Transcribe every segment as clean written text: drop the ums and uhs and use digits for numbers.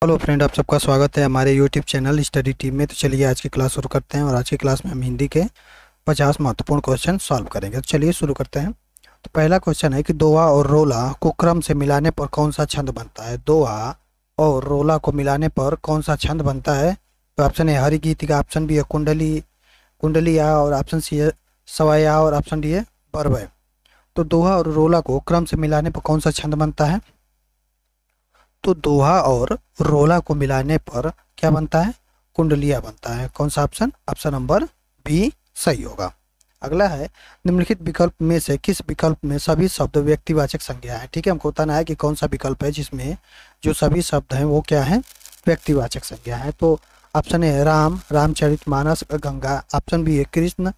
Hello friend, आप सबका स्वागत है हमारे यूट्यूब चैनल स्टडी टीम में। तो चलिए आज की क्लास शुरू करते हैं और आज की क्लास में हम हिंदी के 50 महत्वपूर्ण क्वेश्चन सॉल्व करेंगे। तो चलिए शुरू करते हैं। तो पहला क्वेश्चन है कि दोहा और रोला को क्रम से मिलाने पर कौन सा छंद बनता है। दोहा और रोला को मिलाने पर कौन सा छंद बनता है। तो ऑप्शन है हरि गीतिका, ऑप्शन बी है कुंडली कुंडलिया और ऑप्शन सी है सवाया और ऑप्शन डी है बरवय। तो दोहा और रोला को क्रम से मिलाने पर कौन सा छंद बनता है। तो दोहा और रोला को मिलाने पर क्या बनता है, कुंडलिया बनता है। कौन सा ऑप्शन, ऑप्शन नंबर बी सही होगा। अगला है निम्नलिखित विकल्प में से किस विकल्प में सभी शब्द व्यक्तिवाचक संज्ञा है। ठीक है, हमको बताना है कि कौन सा विकल्प है जिसमें जो सभी शब्द हैं वो क्या है, व्यक्तिवाचक संज्ञा है। तो option A Ram, Ramcharitmanas, Ganga. Option B है कृष्ण,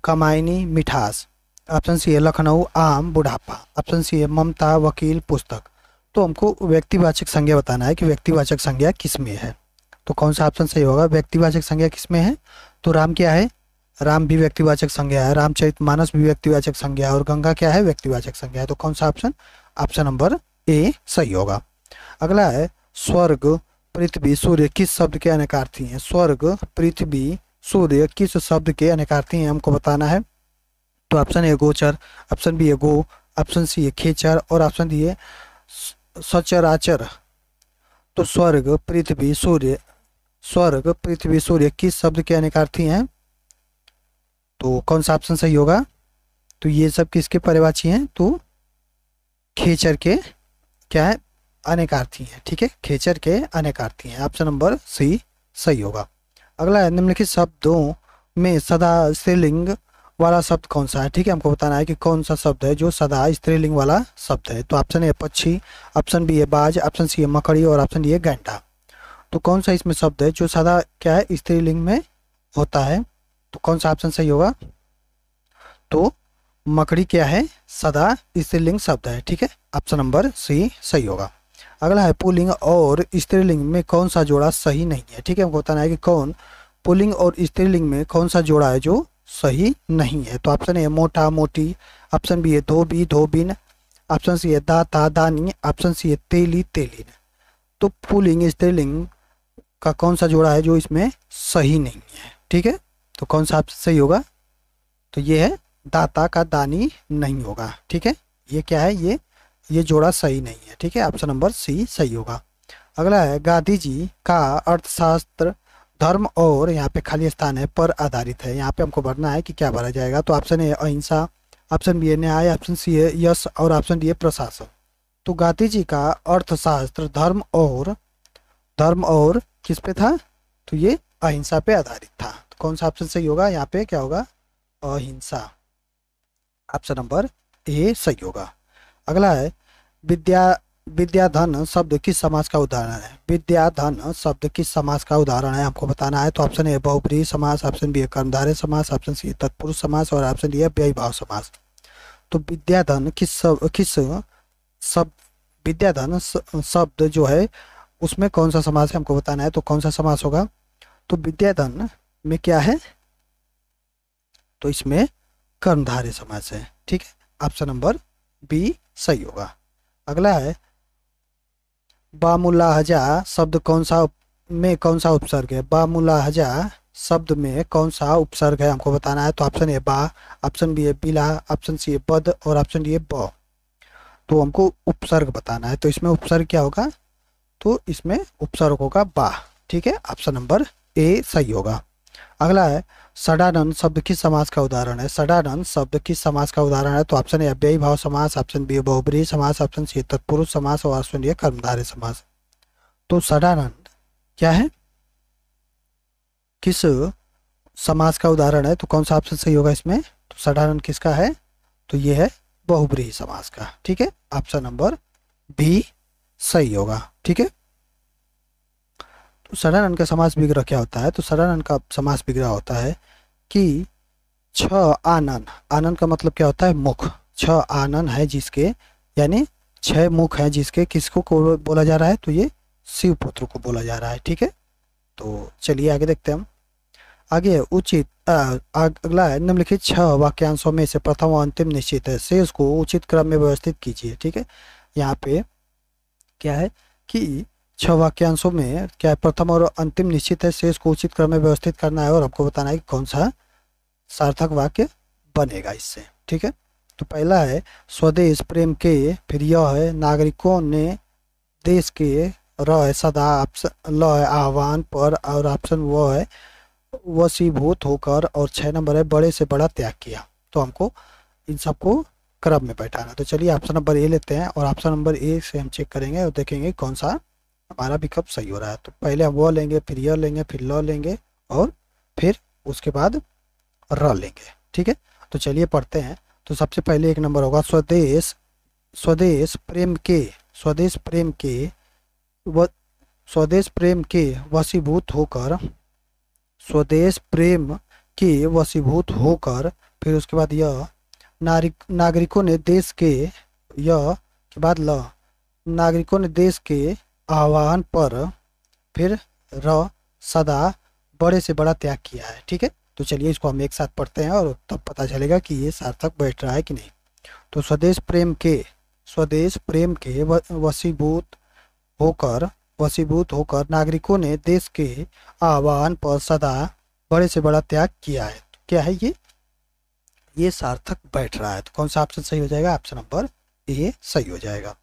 कमायनी, मिठास। ऑप्शन सी है लखनऊ, आम, बुढ़ापा। ऑप्शन सी है ममता, वकील, पुस्तक। तो हमको व्यक्तिवाचक संज्ञा बताना है कि व्यक्तिवाचक संज्ञा किस में है। तो कौन सा ऑप्शन सही होगा, व्यक्तिवाचक संज्ञा किस में है। तो राम क्या है, राम भी व्यक्तिवाचक संज्ञा है, रामचरितमानस भी व्यक्तिवाचक संज्ञा है और गंगा क्या है, व्यक्तिवाचक संज्ञा है। तो कौन सा ऑप्शन, ऑप्शन नंबर ए सही होगा। अगला है स्वर्ग, पृथ्वी, सूर्य किस शब्द के अनेकार्थी हैं। स्वर्ग, पृथ्वी, सूर्य किस शब्द के अनेकार्थी हैं हमको बताना है। तो ऑप्शन ए गोचर, ऑप्शन बी है गो, ऑप्शन सी है खेचर और ऑप्शन डी है सचराचर। तो स्वर्ग, पृथ्वी, सूर्य, स्वर्ग, पृथ्वी, सूर्य किस शब्द के अनेकार्थी हैं। तो कौन सा ऑप्शन सही होगा। तो ये सब किसके पर्यायवाची हैं। तो खेचर के क्या है, अनेकार्थी हैं। ठीक है, खेचर के अनेकार्थी हैं। ऑप्शन नंबर सी सही होगा। अगला है निम्नलिखित शब्दों में सदा स्त्रीलिंग वाला शब्द कौन सा है। ठीक है, हमको बताना है कि कौन सा शब्द है जो सदा स्त्रीलिंग वाला शब्द है। तो ऑप्शन ए पक्षी, ऑप्शन बी है बाज, ऑप्शन सी है मकड़ी और ऑप्शन डी है घंटा। तो कौन सा इसमें शब्द है जो सदा क्या है, स्त्रीलिंग में होता है। तो कौन सा ऑप्शन सही होगा। तो मकड़ी क्या है, सदा स्त्रीलिंग शब्द है। ठीक है, ऑप्शन नंबर सी सही होगा। अगला है पुल्लिंग और स्त्रीलिंग में कौन सा जोड़ा सही नहीं है। ठीक है, हमको बताना है कि कौन पुल्लिंग और स्त्रीलिंग में कौन सा जोड़ा है जो सही नहीं है। तो ऑप्शन ए मोटा, मोटी। ऑप्शन बी है धोबी, धोबिन। ऑप्शन सी है दाता, दानी। ऑप्शन सी है तेली, तेलिन। तो पुल्लिंग स्त्रीलिंग का कौन सा जोड़ा है जो इसमें सही नहीं है। ठीक है, तो कौन सा ऑप्शन सही होगा। तो ये है दाता का दानी नहीं होगा। ठीक है, ये क्या है, ये जोड़ा सही नहीं है। ठीक है, ऑप्शन नंबर सी सही होगा। अगला है गांधी जी का अर्थशास्त्र धर्म और यहाँ पे खाली स्थान है पर आधारित है। यहाँ पे हमको भरना है कि क्या भरा जाएगा। तो ऑप्शन ए अहिंसा, ऑप्शन बी है न्याय, ऑप्शन सी है यश और ऑप्शन डी है प्रशासन। तो गांधी जी का अर्थशास्त्र धर्म और किस पे था। तो ये अहिंसा पे आधारित था। तो कौन सा ऑप्शन सही होगा, यहाँ पे क्या होगा, अहिंसा। ऑप्शन नंबर ए सही होगा। अगला है विद्या विद्याधन शब्द किस समास का उदाहरण है। विद्याधन शब्द किस समास का उदाहरण है हमको बताना है। तो ऑप्शन ए बहुब्रीहि समास, ऑप्शन बी है कर्मधारय समास, ऑप्शन सी है तत्पुरुष समास और ऑप्शन डी है व्ययभाव समास। तो विद्याधन किस शब्द, विद्याधन शब्द जो है उसमें कौन सा समास है हमको बताना है। तो कौन सा समास होगा। तो विद्याधन में क्या है, तो इसमें कर्मधारय समास है। ठीक है, ऑप्शन नंबर बी सही होगा। अगला है बामुलाहजा शब्द कौन सा उपसर्ग है। बामुलाहजा शब्द में कौन सा उपसर्ग है हमको बताना है। तो ऑप्शन ए बा, ऑप्शन बी है बिला, ऑप्शन सी है बद और ऑप्शन डी है ब। तो हमको उपसर्ग बताना है। तो इसमें उपसर्ग क्या होगा। तो इसमें उपसर्ग होगा बा। ठीक है, ऑप्शन नंबर ए सही होगा। अगला है षडानन शब्द किस समास का उदाहरण है। षडानन शब्द किस समास का उदाहरण है। तो ऑप्शन ए अव्ययीभाव समास, ऑप्शन बी बहुब्रीहि समास, ऑप्शन सी तत्पुरुष समास और ऑप्शन डी कर्मधारय समास। तो षडानन क्या है, किस समास का उदाहरण है। तो कौन सा ऑप्शन सही होगा इसमें। तो षडानन किसका है। तो ये है बहुब्रीहि समास का। ठीक है, ऑप्शन नंबर बी सही होगा। ठीक है, तो षडानन का समास विग्रह क्या होता है। तो षडानन का समास विग्रह होता है कि छ आनन, आनन का मतलब क्या होता है, मुख। छ आनन है जिसके, यानी 6 मुख है जिसके, किसको को बोला जा रहा है। तो ये शिव पुत्र को बोला जा रहा है। ठीक है, तो चलिए आगे देखते हैं हम। आगे उचित अगला है निम्नलिखित 6 वाक्यांशों में से प्रथम और अंतिम निश्चित है, शेष को उचित क्रम में व्यवस्थित कीजिए। ठीक है, यहाँ पे क्या है कि छह वाक्यांशों में क्या है, प्रथम और अंतिम निश्चित है, शेष को उचित क्रम में व्यवस्थित करना है और आपको बताना है कि कौन सा सार्थक वाक्य बनेगा इससे। ठीक है, तो पहला है स्वदेश प्रेम के, फिर यह है नागरिकों ने देश के, र है सदा, ऑप्शन ल है आह्वान पर, और ऑप्शन वो है वशीभूत होकर, और 6 नंबर है बड़े से बड़ा त्याग किया। तो हमको इन सबको क्रम में बैठाना। तो चलिए ऑप्शन नंबर ए लेते हैं और ऑप्शन नंबर ए से हम चेक करेंगे और देखेंगे कौन सा हमारा विकल्प सही हो रहा है। तो पहले हम वो लेंगे, फिर यह लेंगे, फिर ल लेंगे और फिर उसके बाद र लेंगे। ठीक है, तो चलिए पढ़ते हैं। तो सबसे पहले 1 नंबर होगा स्वदेश, स्वदेश प्रेम के, स्वदेश प्रेम के व स्वदेश प्रेम के वशीभूत होकर, स्वदेश प्रेम के वशीभूत होकर, फिर उसके बाद यह नागरिकों ने देश के, यह के बाद ल नागरिकों ने देश के आह्वान पर, फिर र सदा बड़े से बड़ा त्याग किया है। ठीक है, तो चलिए इसको हम एक साथ पढ़ते हैं और तब पता चलेगा कि ये सार्थक बैठ रहा है कि नहीं। तो स्वदेश प्रेम के, स्वदेश प्रेम के वशीभूत होकर, वशीभूत होकर नागरिकों ने देश के आह्वान पर सदा बड़े से बड़ा त्याग किया है। तो क्या है ये सार्थक बैठ रहा है। तो कौन सा ऑप्शन सही हो जाएगा? ऑप्शन नंबर ए सही हो जाएगा।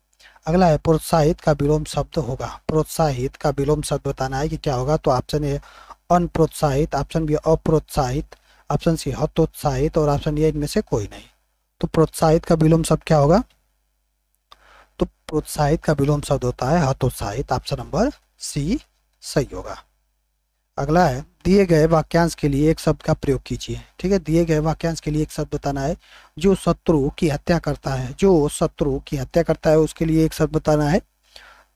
अगला है प्रोत्साहित का विलोम शब्द होगा। प्रोत्साहित का विलोम शब्द बताना है कि क्या होगा। तो ऑप्शन ए अनप्रोत्साहित, ऑप्शन बी अप्रोत्साहित, ऑप्शन सी हतोत्साहित और ऑप्शन ए इनमें से कोई नहीं। तो प्रोत्साहित का विलोम शब्द क्या होगा? तो प्रोत्साहित का विलोम शब्द होता है हतोत्साहित। ऑप्शन नंबर सी सही होगा। अगला है दिए गए वाक्यांश के लिए एक शब्द का प्रयोग कीजिए। ठीक है, दिए गए वाक्यांश के लिए एक शब्द बताना है। जो शत्रु की हत्या करता है, जो शत्रु की हत्या करता है उसके लिए एक शब्द बताना है।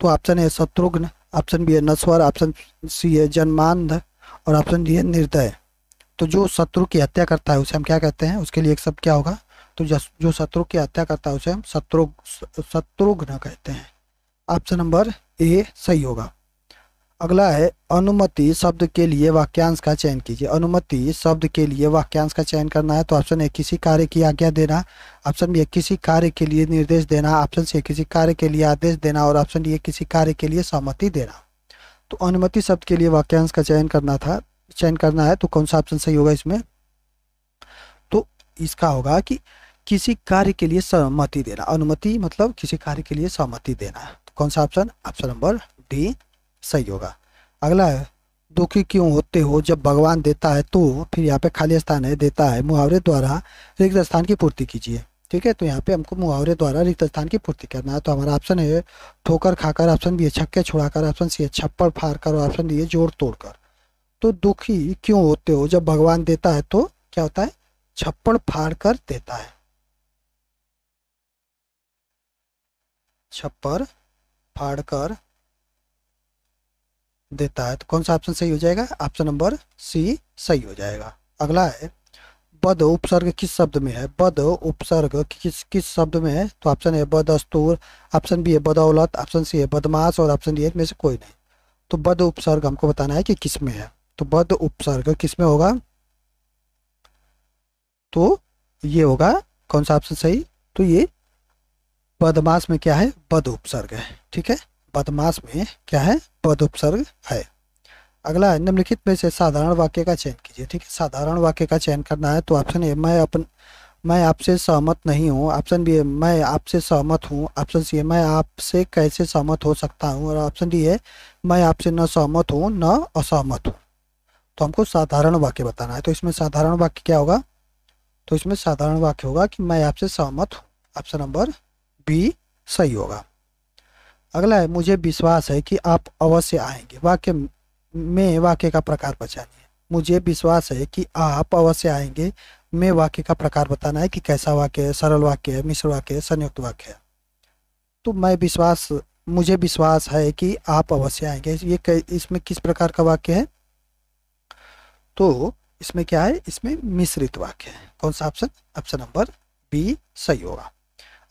तो ऑप्शन है शत्रुघ्न, ऑप्शन बी है नश्वर, ऑप्शन सी है जन्मांध और ऑप्शन डी है निर्दय। तो जो शत्रु की हत्या करता है उसे हम क्या कहते हैं? उसके लिए एक शब्द क्या होगा? तो जो शत्रु की हत्या करता है उसे हम शत्रुघ्न कहते हैं। ऑप्शन नंबर ए सही होगा। अगला है अनुमति शब्द के लिए वाक्यांश का चयन कीजिए। अनुमति शब्द के लिए वाक्यांश का चयन करना है। तो ऑप्शन ए किसी कार्य की आज्ञा देना, ऑप्शन बी किसी कार्य के लिए निर्देश देना, ऑप्शन सी किसी कार्य के लिए आदेश देना और ऑप्शन डी किसी कार्य के लिए सहमति देना। तो अनुमति शब्द के लिए वाक्यांश का चयन करना है। तो कौन सा ऑप्शन सही होगा इसमें? तो इसका होगा कि किसी कार्य के लिए सहमति देना। अनुमति मतलब किसी कार्य के लिए सहमति देना। तो कौन सा ऑप्शन? ऑप्शन नंबर डी सही होगा। अगला है दुखी क्यों होते हो जब भगवान देता है तो, फिर यहाँ पे खाली स्थान है देता है, मुहावरे द्वारा रिक्त स्थान की पूर्ति कीजिए। ठीक है, तो यहाँ पे हमको मुहावरे द्वारा रिक्त स्थान की पूर्ति करना है। तो हमारा ऑप्शन है ठोकर खाकर, ऑप्शन बी है छक्के छुड़ाकर, ऑप्शन सी है छप्पड़ फाड़ कर और ऑप्शन डी है जोड़ तोड़ कर। तो दुखी क्यों होते हो जब भगवान देता है तो क्या होता है? छप्पड़ फाड़ कर देता है, छप्पर फाड़ कर देता है। तो कौन सा ऑप्शन सही हो जाएगा? ऑप्शन नंबर सी सही हो जाएगा। अगला है बद उपसर्ग किस शब्द में है? बद उपसर्ग किस शब्द में है? तो ऑप्शन है बदस्तूर, ऑप्शन बी है बदौलत, ऑप्शन सी है बदमाश और ऑप्शन डी में से कोई नहीं। तो बद उपसर्ग हमको बताना है कि किस में है। तो बद उपसर्ग किस में होगा? तो ये होगा कौन सा ऑप्शन सही? तो ये बदमाश में क्या है? बद उपसर्ग है। ठीक है, बदमाश में क्या है? पद उपसर्ग है। अगला है निम्नलिखित में से साधारण वाक्य का चयन कीजिए। ठीक है, साधारण वाक्य का चयन करना है। तो ऑप्शन ए मैं आपसे सहमत नहीं हूँ, ऑप्शन बी है मैं आपसे सहमत हूँ, ऑप्शन सी है मैं आपसे कैसे सहमत हो सकता हूँ और ऑप्शन डी है मैं आपसे न सहमत हूँ न असहमत हूँ। तो हमको साधारण वाक्य बताना है। तो इसमें साधारण वाक्य क्या होगा? तो इसमें साधारण वाक्य होगा कि मैं आपसे सहमत हूँ। ऑप्शन नंबर बी सही होगा। अगला है मुझे विश्वास है कि आप अवश्य आएंगे। वाक्य में वाक्य का प्रकार पहचानिए। मुझे विश्वास है कि आप अवश्य आएंगे में वाक्य का प्रकार बताना है कि कैसा वाक्य है, सरल वाक्य है, मिश्र वाक्य है, संयुक्त वाक्य है। तो मुझे विश्वास है कि आप अवश्य आएंगे, ये इसमें किस प्रकार का वाक्य है? तो इसमें क्या है? इसमें मिश्रित वाक्य है। कौन सा ऑप्शन? ऑप्शन नंबर बी सही होगा।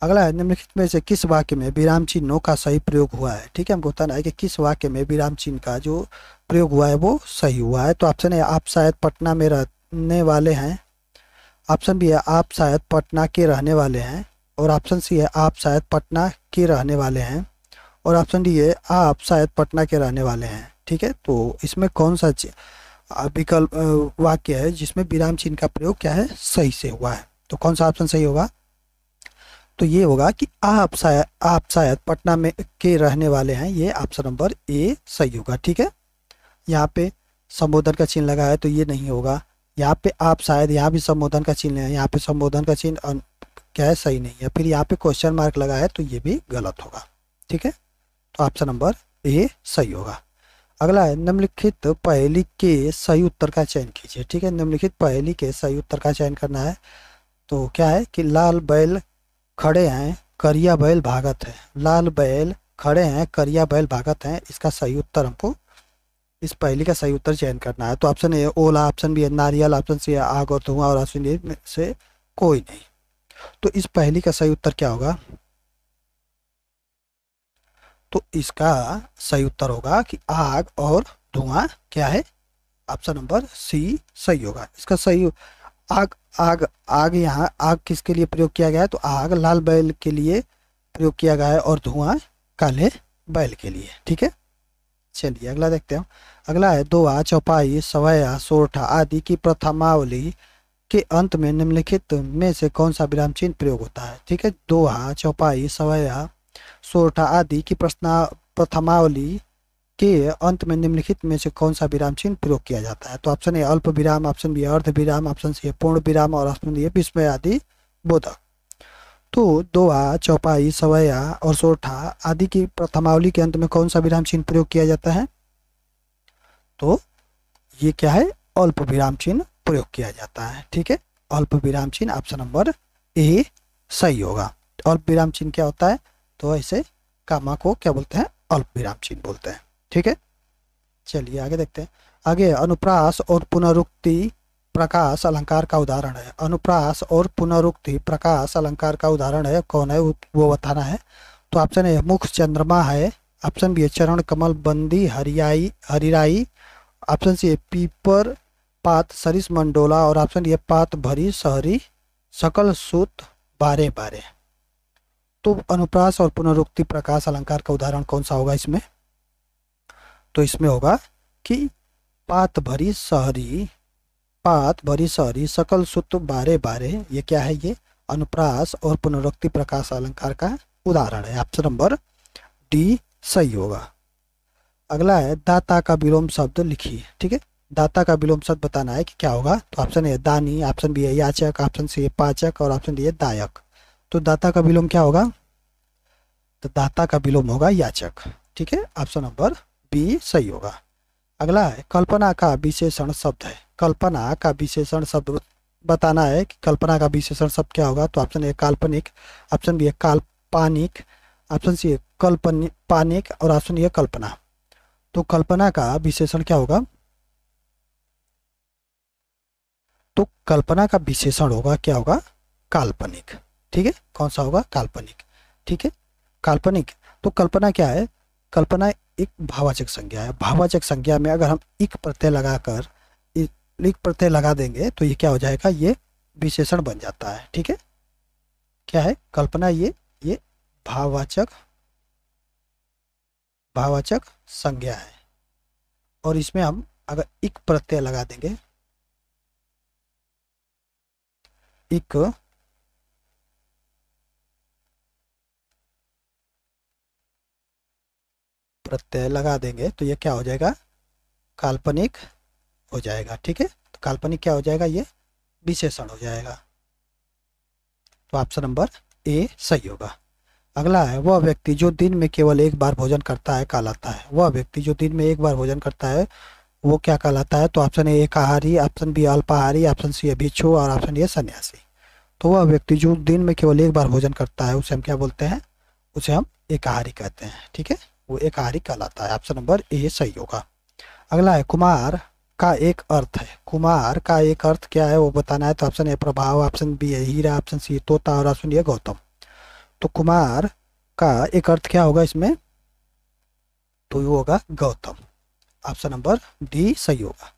अगला है निम्नलिखित में से किस वाक्य में विराम चिन्हों का सही प्रयोग हुआ है? ठीक है, हमको बताना है कि किस वाक्य में विराम चिन्ह का जो प्रयोग हुआ है वो सही हुआ है। तो ऑप्शन है आप शायद पटना में रहने वाले हैं, ऑप्शन बी है आप शायद पटना के रहने वाले हैं और ऑप्शन सी है आप शायद पटना के रहने वाले हैं और ऑप्शन डी है आप शायद पटना के रहने वाले हैं। ठीक है, तो इसमें कौन सा विकल्प वाक्य है जिसमें विराम चिन्ह का प्रयोग क्या है, सही से हुआ है। तो कौन सा ऑप्शन सही होगा, तो ये होगा कि आप शायद पटना में के रहने वाले हैं, ये ऑप्शन नंबर ए सही होगा। ठीक है, यहाँ पे संबोधन का चिन्ह लगा है तो ये नहीं होगा। यहाँ पे आप शायद, यहाँ भी संबोधन का चिन्ह है, यहाँ पे संबोधन का चिन्ह क्या है, सही नहीं है। फिर यहाँ पे क्वेश्चन मार्क लगा है तो ये भी गलत होगा। ठीक है, तो ऑप्शन नंबर ए सही होगा। अगला है निम्नलिखित पहेली के सही उत्तर का चयन कीजिए। ठीक है, निम्नलिखित पहेली के सही उत्तर का चयन करना है। तो क्या है कि लाल बैल खड़े हैं करिया बैल भागत है, लाल बैल खड़े हैं करिया बैल भागत हैं, इसका सही उत्तर हमको, इस पहेली का सही उत्तर चयन करना है। तो ऑप्शन ए ओला, ऑप्शन बी है नारियल, ऑप्शन सी है आग और धुआं, और ऑप्शन डी में से कोई नहीं। तो इस पहेली का सही उत्तर क्या होगा, तो इसका सही उत्तर होगा कि आग और धुआं क्या है, ऑप्शन नंबर सी सही होगा। इसका सही आग आग आग यहाँ आग किसके लिए प्रयोग किया गया है, तो आग लाल बैल के लिए प्रयोग किया गया है और धुआं काले बैल के लिए। ठीक है, चलिए अगला देखते हैं। अगला है दोहा, चौपाई, सवैया, सोरठा आदि की प्रथमावली के अंत में निम्नलिखित में से कौन सा विराम चिन्ह प्रयोग होता है। ठीक है, दोहा, चौपाई, सवैया, सोरठा आदि की प्रथमावली के अंत में निम्नलिखित में से कौन सा विराम चिन्ह प्रयोग किया जाता है। तो ऑप्शन ए अल्प विराम, ऑप्शन बी अर्ध विराम, ऑप्शन सी पूर्ण विराम, और ऑप्शन डी विस्मय आदि बोधक। तो दोहा, चौपाई, सवैया और सोरठा आदि की प्रथमावली के अंत में कौन सा विराम चिन्ह प्रयोग किया जाता है, तो ये क्या है, अल्प विराम चिन्ह प्रयोग किया जाता है। ठीक है, अल्प विराम चिन्ह ऑप्शन नंबर ए सही होगा। अल्प विराम चिन्ह क्या होता है, तो ऐसे कामा को क्या बोलते हैं, अल्प विराम चिन्ह बोलते हैं। ठीक है, चलिए आगे देखते हैं। आगे अनुप्रास और पुनरुक्ति प्रकाश अलंकार का उदाहरण है। अनुप्रास और पुनरुक्ति प्रकाश अलंकार का उदाहरण है, कौन है वो बताना है। तो ऑप्शन ए मुख चंद्रमा है, ऑप्शन बी चरण कमल बंदी हरिराई, ऑप्शन सी पीपर पात सरिस मंडोला, और ऑप्शन डी पात भरी सहरी सकल सूत बारे बारे। तो अनुप्रास और पुनरुक्ति प्रकाश अलंकार का उदाहरण कौन सा होगा इसमें, तो इसमें होगा कि पात भरी सहरी सकल सुत बारे बारे, ये क्या है, ये अनुप्रास और पुनरुक्ति प्रकाश अलंकार का उदाहरण है। ऑप्शन नंबर डी सही होगा। अगला है दाता का विलोम शब्द लिखिए। ठीक है, दाता का विलोम शब्द बताना है कि क्या होगा। तो ऑप्शन ए दानी, ऑप्शन बी है याचक, ऑप्शन सी है पाचक, और ऑप्शन डी है दायक। तो दाता का विलोम क्या होगा, तो दाता का विलोम होगा याचक। ठीक है, ऑप्शन नंबर बी सही होगा। अगला है कल्पना का विशेषण शब्द है। कल्पना का विशेषण शब्द बताना है कि कल्पना का विशेषण शब्द क्या होगा। तो ऑप्शन ए काल्पनिक, ऑप्शन बी है काल्पनिक, ऑप्शन सी है कल्पनिक, और ऑप्शन ए कल्पना। तो कल्पना का विशेषण क्या होगा, तो कल्पना का विशेषण होगा क्या होगा, काल्पनिक। ठीक है, कौन सा होगा, काल्पनिक। ठीक है, काल्पनिक। तो कल्पना क्या है, कल्पना एक भाववाचक संज्ञा है। भाववाचक संज्ञा में अगर हम इक प्रत्यय लगाकर इक प्रत्यय लगा देंगे तो ये क्या हो जाएगा, ये विशेषण बन जाता है। ठीक है, क्या है कल्पना, ये भाववाचक संज्ञा है, और इसमें हम अगर इक प्रत्यय लगा देंगे, इक प्रत्यय लगा देंगे तो ये क्या हो जाएगा, काल्पनिक हो जाएगा। ठीक है, तो काल्पनिक क्या हो जाएगा, ये विशेषण हो जाएगा। तो ऑप्शन नंबर ए सही होगा। अगला है वह व्यक्ति जो दिन में केवल एक बार भोजन करता है कहलाता है। वह व्यक्ति जो दिन में एक बार भोजन करता है वो क्या कहलाता है। तो ऑप्शन ए एकाहारी, ऑप्शन बी अल्पाहारी, ऑप्शन सी है भिक्षु, और ऑप्शन डी सन्यासी। तो वह व्यक्ति जो दिन में केवल एक बार भोजन करता है उसे हम क्या बोलते हैं, उसे हम एकाहारी कहते हैं। ठीक है, वो एकाहारी कहलाता है। ऑप्शन नंबर ए सही होगा। अगला है कुमार का एक अर्थ है। कुमार का एक अर्थ क्या है वो बताना है। तो ऑप्शन ए प्रभाव, ऑप्शन बी है हीरा, ऑप्शन सी तोता, और ऑप्शन डी है गौतम। तो कुमार का एक अर्थ क्या होगा इसमें, तो वो होगा गौतम। ऑप्शन नंबर डी सही होगा।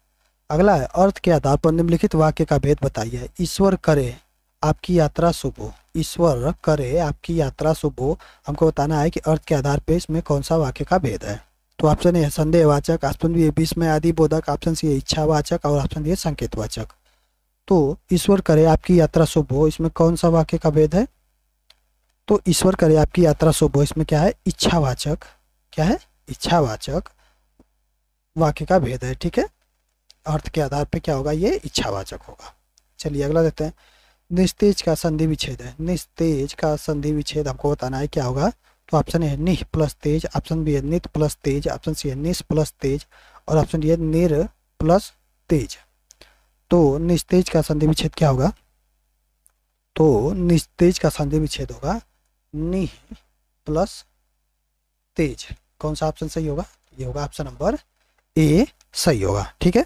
अगला है अर्थ के आधार पर निम्नलिखित वाक्य का भेद बताइए। ईश्वर करे आपकी यात्रा शुभ हो। ईश्वर करे आपकी यात्रा शुभ हो। हमको बताना है कि अर्थ के आधार पे इसमें कौन सा वाक्य का भेद है। तो ऑप्शन ए संदेहवाचक, ऑप्शन बी विस्मय आदि बोधक, ऑप्शन सी इच्छावाचक और ऑप्शन डी संकेतवाचक। तो ईश्वर करे आपकी यात्रा शुभ हो, इसमें कौन सा वाक्य का भेद है? तो ईश्वर करे आपकी यात्रा शुभ हो, इसमें क्या है? इच्छावाचक। क्या है? इच्छावाचक वाक्य का भेद है। ठीक है, अर्थ के आधार पे क्या होगा? ये इच्छावाचक होगा। चलिए अगला देखते हैं। निस्तेज का संधि विच्छेद है। निस्तेज का संधि विच्छेद हमको बताना है, क्या होगा? तो ऑप्शन है निह प्लस तेज, ऑप्शन बी है नित प्लस तेज, ऑप्शन सी है निस प्लस तेज और ऑप्शन डी है निर प्लस तेज। तो निस्तेज का संधि विच्छेद क्या होगा? तो निस्तेज का संधि विच्छेद होगा निह प्लस तेज। कौन सा ऑप्शन सही होगा? ये होगा ऑप्शन नंबर ए सही होगा। ठीक है,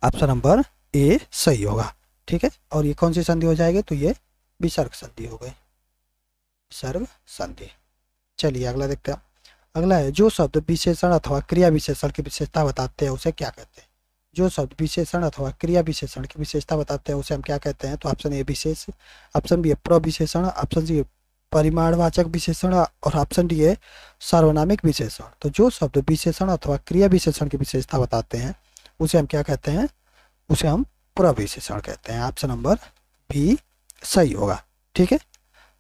ऑप्शन नंबर ए सही होगा। ठीक है, और ये कौन सी संधि हो जाएगी? तो ये विसर्ग संधि हो गई, विसर्ग संधि। चलिए अगला देखते हैं। अगला है जो शब्द विशेषण अथवा क्रिया विशेषण की विशेषता बताते हैं उसे क्या कहते हैं? जो शब्द विशेषण अथवा क्रिया विशेषण की विशेषता बताते हैं उसे हम क्या कहते हैं? तो ऑप्शन ए विशेष, ऑप्शन बी है प्रविशेषण, ऑप्शन सी परिमाणवाचक विशेषण और ऑप्शन डी है सार्वनामिक विशेषण। तो जो शब्द विशेषण अथवा क्रिया विशेषण की विशेषता बताते हैं उसे हम क्या कहते हैं? उसे हम प्रविशेषण कहते हैं। ऑप्शन नंबर बी सही होगा। ठीक है,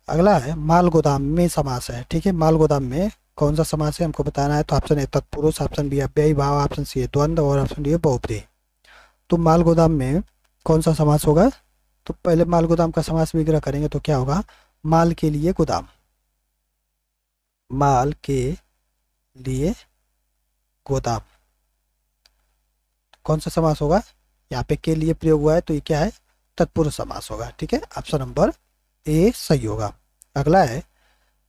अगला है माल गोदाम में समास है। ठीक है, माल गोदाम में कौन सा समास है हमको बताना है। तो ऑप्शन ए तत्पुरुष, ऑप्शन बी अव्ययी भाव, ऑप्शन सी है द्वंद्व और ऑप्शन डी है बहुब्रीहि। तो माल गोदाम में कौन सा समास होगा? तो पहले माल गोदाम का समास विग्रह करेंगे तो क्या होगा? माल के लिए गोदाम, माल के लिए गोदाम। कौन सा समास होगा? यहाँ पे के लिए प्रयोग हुआ है तो ये क्या है? तत्पुरुष समास होगा। ठीक है, ऑप्शन नंबर ए सही होगा। अगला है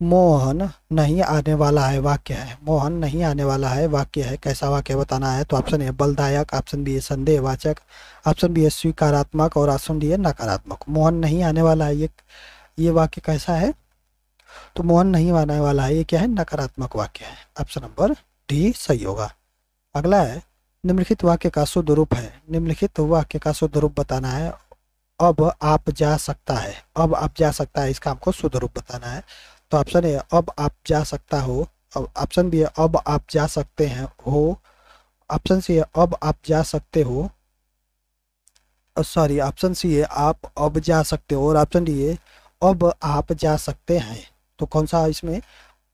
मोहन नहीं आने वाला है वाक्य है। मोहन नहीं आने वाला है वाक्य है, कैसा वाक्य बताना है? तो ऑप्शन ए बलदायक, ऑप्शन बी है संदेहवाचक, ऑप्शन बी है स्वीकारात्मक और ऑप्शन डी है नकारात्मक। मोहन नहीं आने वाला है, ये वाक्य कैसा है? तो मोहन नहीं आने वाला है, ये क्या है? नकारात्मक वाक्य है। ऑप्शन नंबर डी सही होगा। अगला है निम्नलिखित वाक्य का शुद्ध रूप है। निम्नलिखित वाक्य का शुद्ध रूप बताना है। अब आप जा सकता है, अब आप जा सकता है, इसका हमको शुद्ध रूप बताना है। तो ऑप्शन ए अब आप जा सकता हो, ऑप्शन बी है अब आप जा सकते हैं हो, ऑप्शन सी है अब आप जा सकते हो, सॉरी ऑप्शन सी है आप अब जा सकते हो और ऑप्शन डी है अब आप जा सकते हैं। तो कौन सा इसमें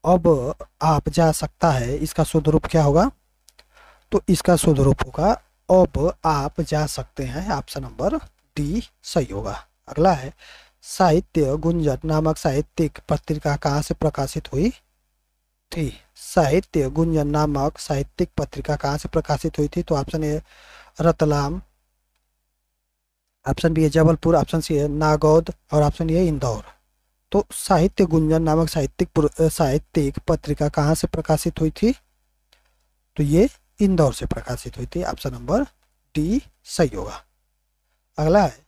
अब आप जा सकता है, इसका शुद्ध रूप क्या होगा? तो इसका शुद्ध रूप होगा अब आप जा सकते हैं। ऑप्शन नंबर डी सही होगा। अगला है साहित्य गुंजन नामक साहित्यिक पत्रिका कहाँ से प्रकाशित हुई थी? साहित्य गुंजन नामक साहित्यिक पत्रिका कहाँ से प्रकाशित हुई थी? तो option A Ratlam, option B है जबलपुर, ऑप्शन सी है नागौद और ऑप्शन डी है इंदौर। तो साहित्य गुंजन नामक साहित्यिक पत्रिका कहाँ से प्रकाशित हुई थी? तो ये इंदौर से प्रकाशित हुई थी। ऑप्शन नंबर डी सही होगा। अगला है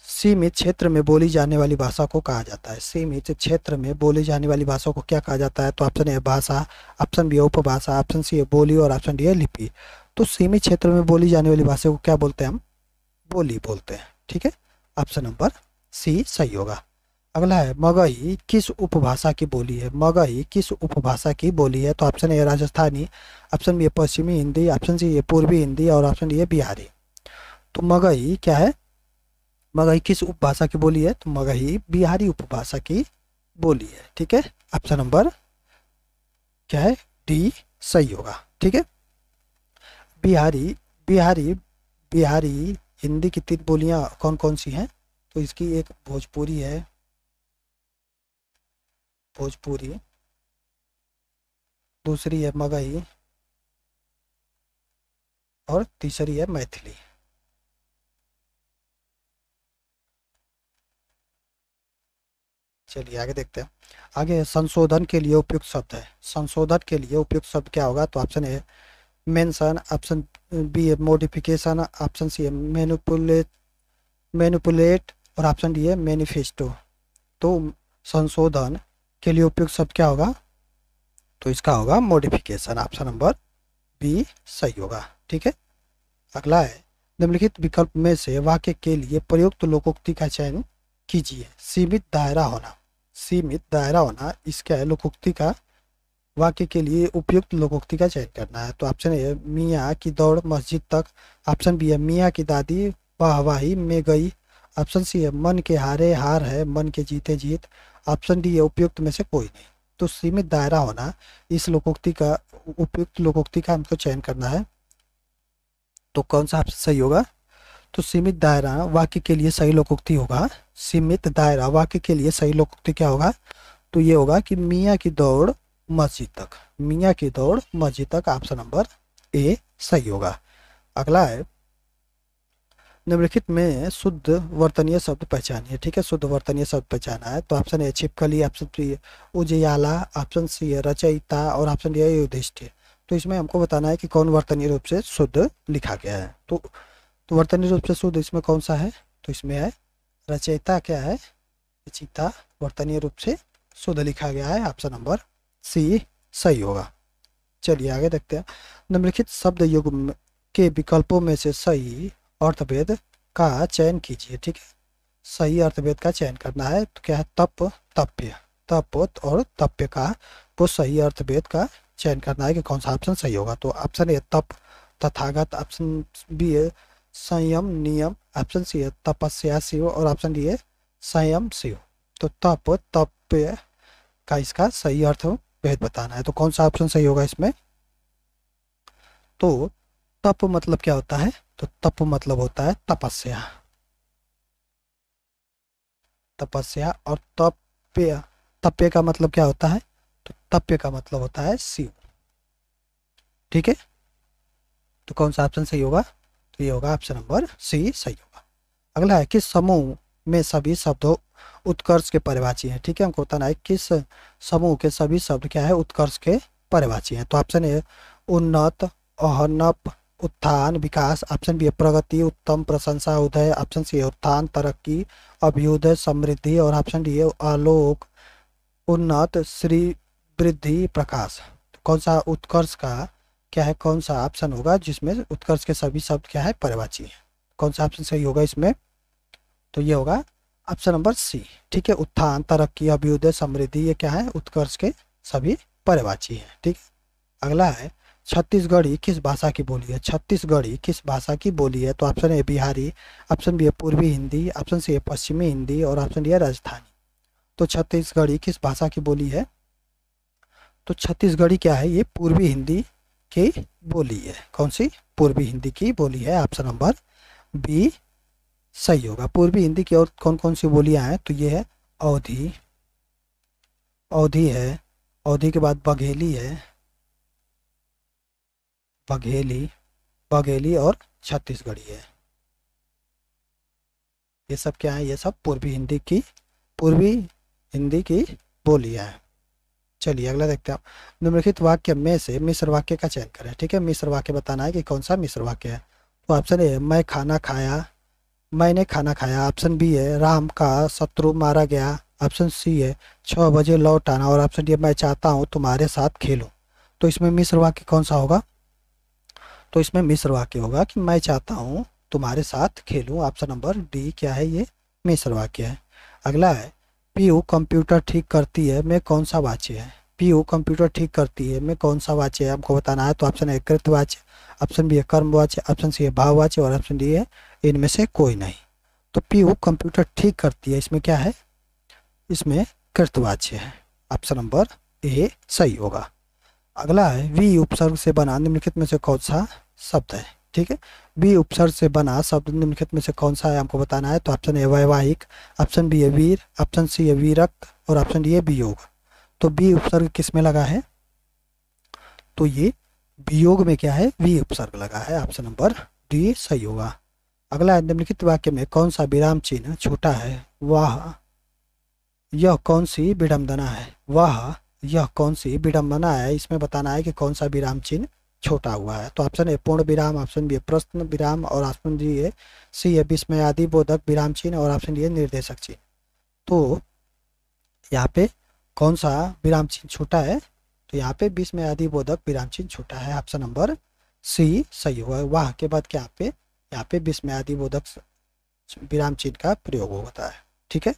सीमित क्षेत्र में बोली जाने वाली भाषा को कहा जाता है। सीमित क्षेत्र में बोली जाने वाली भाषा को क्या कहा जाता है? तो ऑप्शन ए भाषा, ऑप्शन बी है उपभाषा, ऑप्शन सी है बोली और ऑप्शन डी है लिपि। तो सीमित क्षेत्र में बोली जाने वाली भाषा को क्या बोलते हैं? हम बोली बोलते हैं। ठीक है, ऑप्शन नंबर सी सही होगा। अगला है मगही किस उपभाषा की बोली है? मगही किस उपभाषा की बोली है? तो option A Rajasthani, option B है पश्चिमी हिंदी, ऑप्शन सी है पूर्वी हिंदी और ऑप्शन डी है बिहारी। तो मगही क्या है? मगही किस उपभाषा की बोली है? तो मगही बिहारी उपभाषा की बोली है। ठीक है, ऑप्शन नंबर क्या है? डी सही होगा। ठीक है, बिहारी बिहारी बिहारी हिंदी की 3 बोलियां कौन कौन सी हैं? तो इसकी एक भोजपुरी है, भोजपुरी, दूसरी है मगही और तीसरी है मैथिली। चलिए आगे देखते हैं। आगे संशोधन के लिए उपयुक्त शब्द है। संशोधन के लिए उपयुक्त शब्द क्या होगा? तो option A mention, option B है मॉडिफिकेशन, ऑप्शन सी है मैनिपुलेट और ऑप्शन डी है मैनिफेस्टो। तो संशोधन के लिए उपयुक्त शब्द क्या होगा? तो इसका होगा मॉडिफिकेशन। ऑप्शन नंबर बी सही होगा। ठीक है, अगला है निम्नलिखित विकल्प में से वाक्य के लिए प्रयुक्त लोकोक्ति का चयन कीजिए। सीमित दायरा होना, सीमित दायरा होना इसका है लोकोक्ति का, वाक्य के लिए उपयुक्त लोकोक्ति का चयन करना है। तो ऑप्शन ए मियाँ की दौड़ मस्जिद तक, ऑप्शन बी है मियाँ की दादी वाहवाही में गई, ऑप्शन सी है मन के हारे हार है मन के जीते जीत, ऑप्शन डी है उपयुक्त में से कोई नहीं। तो सीमित दायरा होना इस लोकोक्ति का, उपयुक्त लोकोक्ति का हमको चयन करना है। तो कौन सा ऑप्शन सही होगा? तो सीमित दायरा वाक्य के लिए सही लोकोक्ति होगा, सीमित दायरा वाक्य के लिए सही लोकोक्ति क्या होगा? तो ये होगा कि मियाँ की दौड़ मस्जिद तक, मियाँ की दौड़ मस्जिद तक, ऑप्शन नंबर ए सही होगा। अगला है निम्नलिखित में शुद्ध वर्तनीय शब्द पहचानिए। ठीक है, शुद्ध वर्तनीय शब्द पहचाना है। तो ऑप्शन ए छिपकली, ऑप्शन बी उजियाला, ऑप्शन सी है रचयिता और ऑप्शन डी है युधिष्ठिर। तो इसमें हमको बताना है कि कौन वर्तनीय रूप से शुद्ध लिखा गया है। तो वर्तनीय रूप से शुद्ध इसमें कौन सा है? तो इसमें है रचयिता, क्या है? रचयिता वर्तनीय रूप से शुद्ध लिखा गया है, ऑप्शन नंबर सी सही होगा। चलिए आगे देखते हैं। निम्नलिखित शब्द युग्म के विकल्पों में से सही अर्थभेद का चयन कीजिए। ठीक है, सही अर्थभेद का चयन करना है। तो क्या है? तप, तप्य, तप और तप्य का वो सही अर्थभेद का चयन करना है कि कौन सा ऑप्शन सही होगा। तो ऑप्शन ए तप तथागत, ऑप्शन बी है संयम नियम, ऑप्शन सी है तपस्या शिव और ऑप्शन डी है संयम शिव। तो तप तप्य का इसका सही अर्थ भेद बताना है। तो कौन सा ऑप्शन सही होगा इसमें? तो तप मतलब क्या होता है? तो तप मतलब होता है तपस्या, तपस्या। और तप्य, तप्य का मतलब क्या होता है? तो तप्य का मतलब होता है शिव। ठीक है, तो कौन सा ऑप्शन सही होगा? तो ये होगा ऑप्शन नंबर सी सही होगा। अगला है किस समूह में सभी शब्दों उत्कर्ष के पर्यायवाची हैं। ठीक है, हमको बताना है किस समूह के सभी शब्द क्या है उत्कर्ष के पर्यायवाची हैं। तो ऑप्शन ए उन्नत, अहनप, उत्थान विकास, ऑप्शन बी है प्रगति, उत्तम, प्रशंसा, उदय, ऑप्शन सी है उत्थान तरक्की, अभ्युदय समृद्धि और ऑप्शन डी है आलोक, उन्नत, श्री वृद्धि प्रकाश। तो कौन सा उत्कर्ष का क्या है, कौन सा ऑप्शन होगा जिसमें उत्कर्ष के सभी शब्द क्या है पर्यायवाची है? कौन सा ऑप्शन सही होगा इसमें? तो ये होगा ऑप्शन नंबर सी। ठीक है, उत्थान तरक्की अभ्युदय समृद्धि ये क्या है उत्कर्ष के सभी पर्यायवाची है। ठीक, अगला है छत्तीसगढ़ी किस भाषा की बोली है? छत्तीसगढ़ी किस भाषा की बोली है? तो option A Bihari, option B है पूर्वी हिंदी, ऑप्शन सी है पश्चिमी हिंदी और ऑप्शन डी है राजस्थानी। तो छत्तीसगढ़ी किस भाषा की बोली है? तो छत्तीसगढ़ी क्या है? ये पूर्वी हिंदी की बोली है। कौन सी? पूर्वी हिंदी की बोली है, ऑप्शन नंबर बी सही होगा। पूर्वी हिंदी की और कौन कौन सी बोलियां हैं? तो ये है अवधी, अवधी है, अवधी के बाद बघेली है, बघेली, बघेली और छत्तीसगढ़ी है। ये सब क्या है? ये सब पूर्वी हिंदी की, पूर्वी हिंदी की बोलियां हैं। चलिए अगला देखते हैं। निम्नलिखित वाक्य में से मिश्र वाक्य का चयन करें। ठीक है, मिश्र वाक्य बताना है कि कौन सा मिश्र वाक्य है। तो ऑप्शन ए मैं खाना खाया, मैंने खाना खाया, ऑप्शन बी है राम का शत्रु मारा गया, ऑप्शन सी है 6 बजे लौट आना और ऑप्शन डी है मैं चाहता हूँ तुम्हारे साथ खेलूं। तो इसमें मिश्र वाक्य कौन सा होगा? तो इसमें मिश्र वाक्य होगा कि मैं चाहता हूँ तुम्हारे साथ खेलूं, ऑप्शन नंबर डी क्या है ये मिश्र वाक्य है। अगला है पीयू कंप्यूटर ठीक करती है में कौन सा वाच्य है? पीयू कंप्यूटर ठीक करती है में कौन सा वाच्य है हमको बताना है। तो ऑप्शन है कृतवाच्य, ऑप्शन बी है कर्मवाच्य, ऑप्शन सी है भाववाच्य और ऑप्शन डी है इनमें से कोई नहीं। तो पीयू कंप्यूटर ठीक करती है इसमें क्या है? इसमें कृतवाच्य है, ऑप्शन नंबर ए सही होगा। अगला है वी उपसर्ग से बना निम्नलिखित में से कौन सा शब्द है? ठीक है, वी उपसर्ग से बना शब्द निम्नलिखित में से कौन सा है हमको बताना है। तो ऑप्शन ए वैवाहिक, ऑप्शन बी है वीर, ऑप्शन सी है वीरक्त और ऑप्शन डी है वियोग। तो वी उपसर्ग किस में लगा है? तो ये वियोग में क्या है? वी उपसर्ग लगा है, ऑप्शन नंबर डी सही होगा। अगला है निम्नलिखित वाक्य में कौन सा विराम चिन्ह छोटा है? वाह यह कौन सी विडंबना है? वाह यह कौन सी विडंबना है, इसमें बताना है कि कौन सा विराम चिन्ह छोटा हुआ है। तो ऑप्शन ए पूर्ण विराम, ऑप्शन बी है प्रश्न विराम और ऑप्शन डी है सी है विस्मयादि बोधक विराम चिन्ह और ऑप्शन डी है निर्देशक चिन्ह। तो यहाँ पे कौन सा विराम चिन्ह छोटा है? तो यहाँ पे विस्मयादि बोधक विराम चिन्ह छोटा है, ऑप्शन नंबर सी सही होगा। वाह के बाद क्या पे यहाँ पे विस्मयादिबोधक विराम चिन्ह का प्रयोग होता है। ठीक है,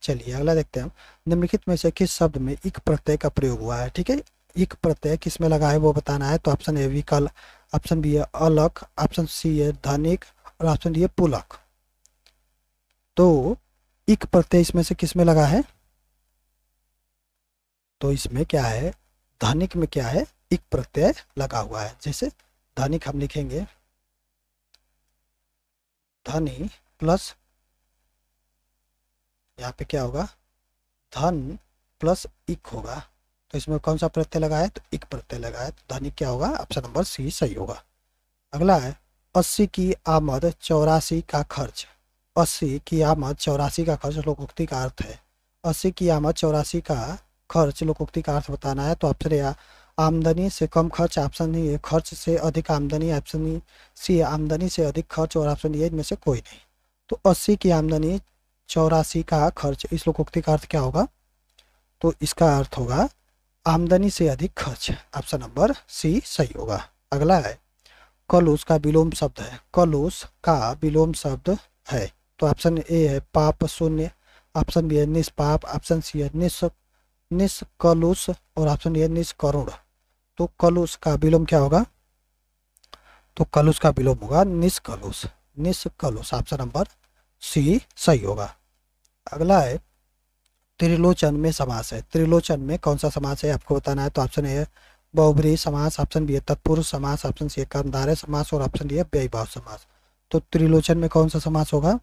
चलिए अगला देखते हैं हम। निम्नलिखित में से किस शब्द में इक प्रत्यय का प्रयोग हुआ है। ठीक है, इक प्रत्यय किस में लगा है वो बताना है। तो ऑप्शन ए विकल, ऑप्शन बी है अलख, ऑप्शन सी है धनिक और ऑप्शन डी है पुलक। तो इक प्रत्यय इसमें से किस में लगा है, तो इसमें क्या है, धनिक में क्या है, इक प्रत्यय लगा हुआ है। जैसे धनिक हम लिखेंगे धनी प्लस, यहाँ पे क्या होगा, धन प्लस इक होगा। तो इसमें कौन सा प्रत्यय लगा है, तो इक प्रत्यय लगा है। तो धनिक क्या होगा, ऑप्शन नंबर सी सही होगा। अगला है 80 की आमद 84 का खर्च। 80 की आमद 84 का खर्च लोकोक्ति का अर्थ है। 80 की आमद 84 का खर्च लोकोक्ति का अर्थ बताना है। तो ऑप्शन ए आमदनी से कम खर्च, ऑप्शन ए खर्च से अधिक आमदनी, ऑप्शन सी आमदनी से अधिक खर्च और ऑप्शन डी इनमें से कोई नहीं। तो 80 की आमदनी 84 का खर्च, इस लोकोक्ति का अर्थ क्या होगा, तो इसका अर्थ होगा आमदनी से अधिक खर्च। ऑप्शन नंबर सी सही होगा। अगला है कलुष का विलोम शब्द है। कलुष का विलोम शब्द है। तो ऑप्शन ए है पाप शून्य, ऑप्शन बी है निष्पाप, ऑप्शन सी है निष्कलुष और ऑप्शन डी है निष्करुण। तो कलुष का विलोम क्या होगा, तो कलुष का विलोम होगा निष्कलुष। निष्कलुष ऑप्शन नंबर सी सही होगा। अगला है त्रिलोचन में समास है। त्रिलोचन में कौन सा समास है आपको बताना है। तो ऑप्शन ए है बहुब्रीहि समास, ऑप्शन बी है तत्पुरुष समास, ऑप्शन सी है कर्मधारय समास और ऑप्शन डी है व्ययभाव समास। तो त्रिलोचन में कौन सा समास होगा,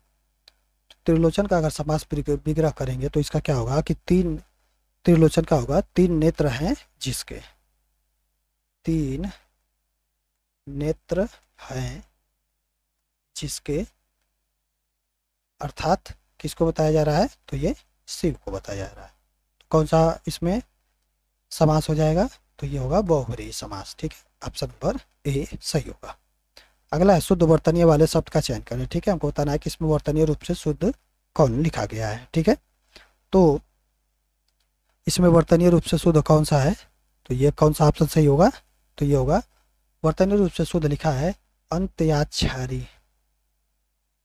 त्रिलोचन का अगर समास विग्रह करेंगे तो इसका क्या होगा कि त्रिलोचन का होगा तीन नेत्र हैं जिसके, तीन नेत्र हैं जिसके, अर्थात किसको बताया जा रहा है, तो ये शिव को बताया जा रहा है। तो कौन सा इसमें समास हो जाएगा, तो ये होगा बहुब्रीहि समास। ठीक है, ऑप्शन नंबर ए सही होगा। अगला है शुद्ध वर्तनीय वाले शब्द का चयन करें। ठीक है, हमको बताना है कि इसमें वर्तनीय रूप से शुद्ध कौन लिखा गया है। ठीक है, तो इसमें वर्तनीय रूप से शुद्ध कौन सा है, तो ये कौन सा ऑप्शन सही होगा, तो ये होगा वर्तनीय रूप से शुद्ध लिखा है अंत्याक्षरी।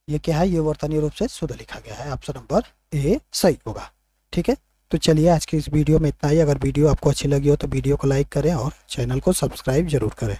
ये क्या है, ये वर्तनीय रूप से शुद्ध लिखा गया है। ऑप्शन नंबर ए सही होगा। ठीक है, तो चलिए आज की इस वीडियो में इतना ही। अगर वीडियो आपको अच्छी लगी हो तो वीडियो को लाइक करें और चैनल को सब्सक्राइब जरूर करें।